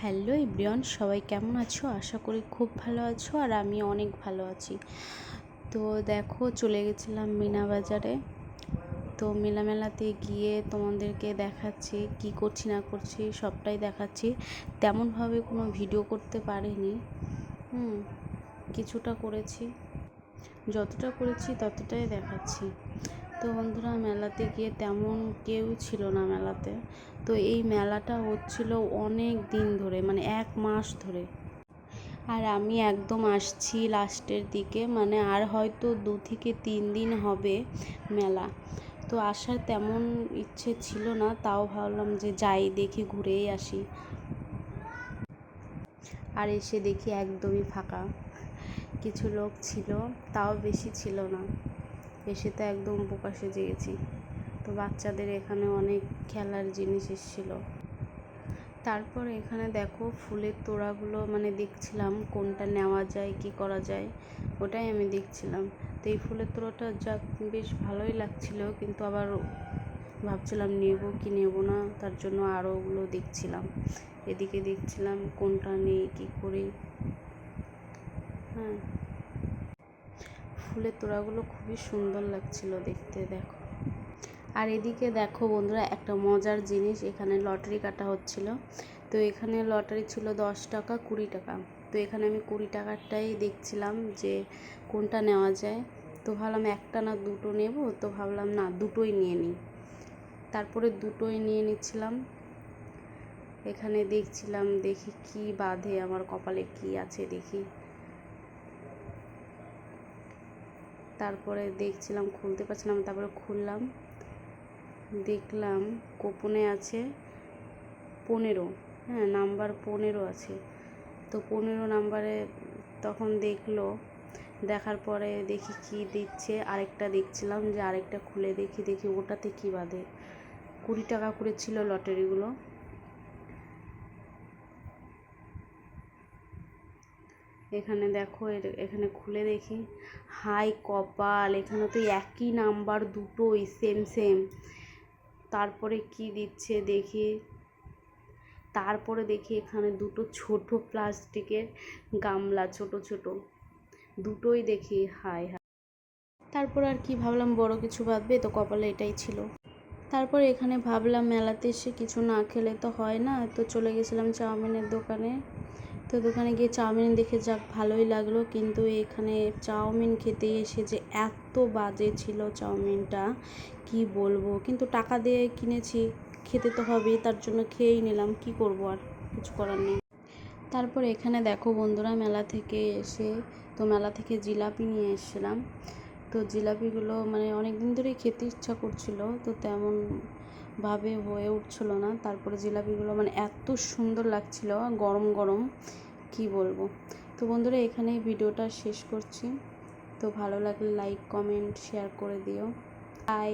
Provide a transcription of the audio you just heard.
Hello everyone, সবাই কেমন আছো? আশা করি খুব ভালো আছো আর আমি অনেক ভালো আছি। তো দেখো, চলে গেছিলাম মিনা বাজারে। তো মেলাতে গিয়ে তোমাদেরকে দেখাচ্ছি কি করছি না করছি, সবটাই দেখাচ্ছি। তেমনভাবে কোনো ভিডিও করতে পারিনি, কিছুটা করেছি, যতটা করেছি ততটাই দেখাচ্ছি। তো বন্ধুরা, মেলাতে গিয়ে তেমন কেউ ছিল না মেলাতে। তো এই মেলাটা হচ্ছিল অনেক দিন ধরে, মানে 1 মাস ধরে। আর আমি একদম আসছি লাস্টের দিকে, মানে আর হয়তো 2 থেকে 3 দিন হবে মেলা। তো আসার তেমন ইচ্ছে ছিল না, তাও ভাবলাম যে যাই, দেখি ঘুরেই আসি। আর এসে দেখি একদমই ফাঁকা, কিছু লোক ছিল, তাও বেশি ছিল না। এসে তো একদম বোকা সেজে গেছি। তো বাচ্চাদের এখানে অনেক খেলার জিনিস এসেছিলো। তারপর এখানে দেখো ফুলের তোড়াগুলো, মানে দেখছিলাম কোনটা নেওয়া যায়, কি করা যায়, ওটাই আমি দেখছিলাম। তো এই ফুলের তোড়াটা যাক বেশ ভালোই লাগছিল, কিন্তু আবার ভাবছিলাম নেব কি নেব না, তার জন্য আরও ওগুলো দেখছিলাম। এদিকে দেখছিলাম কোনটা নেই, কি করি। ফুলের তোড়াগুলো খুবই সুন্দর লাগছিল দেখতে, দেখো। আর এদিকে দেখো বন্ধুরা, একটা মজার জিনিস, এখানে লটারি কাটা হচ্ছিল। তো এখানে লটারি ছিল 10 টাকা, 20 টাকা। তো এখানে আমি 20 টাকারটাই দেখছিলাম যে কোনটা নেওয়া যায়। তো ভাবলাম একটা না দুটো নেব, তো ভাবলাম না দুটোই নিয়ে নিই। তারপরে দুটোই নিয়ে নিচ্ছিলাম। এখানে দেখছিলাম, দেখি কি বাঁধে, আমার কপালে কি আছে দেখি। তারপরে দেখছিলাম, খুলতে পারছিলাম, তারপরে খুললাম, দেখলাম কুপনে আছে 15, নাম্বার 15 আছে। তো 15 নাম্বারে তখন দেখার পরে দেখি কি দিচ্ছে। আরেকটা দেখছিলাম যে আরেকটা খুলে দেখি ওটাতে কি বাঁধে। 20 টাকা করে ছিল লটারিগুলো। এখানে দেখো, এখানে খুলে দেখি, হাই কপাল, এখানে তো একই নাম্বার দুটোই সেম। তারপরে কি দিচ্ছে দেখি, তারপরে দেখি এখানে দুটো ছোট প্লাস্টিকের গামলা, ছোট দুটোই দেখি হাই। তারপর আর কি ভাবলাম, বড় কিছু বাঁধবে, তো কপালে এটাই ছিল। তারপর এখানে ভাবলাম মেলাতে এসে কিছু না খেলে তো হয় না, তো চলে গেছিলাম চাউমিনের দোকানে। তো দোকানে গিয়ে চাউমিন দেখে যাক ভালোই লাগলো, কিন্তু এখানে চাউমিন খেতে এসে যে এত বাজে ছিল চাউমিনটা, কি বলবো। কিন্তু টাকা দিয়ে কিনেছি, খেতে তো হবেই, তার জন্য খেয়েই নিলাম, কি করব, আর কিছু করার নেই। তারপর এখানে দেখো বন্ধুরা, মেলা থেকে জিলাপি নিয়ে এসেছিলাম। তো জিলাপিগুলো মানে অনেক দিন ধরেই খেতে ইচ্ছা করছিল, তো তেমনভাবে হয়ে উঠছিল না। তারপরে জিলাপিগুলো মানে এত সুন্দর লাগছিল, গরম, কি বলবো। তো বন্ধুরা, এখানেই ভিডিওটা শেষ করছি। তো ভালো লাগলে লাইক, কমেন্ট, শেয়ার করে দিও। বাই।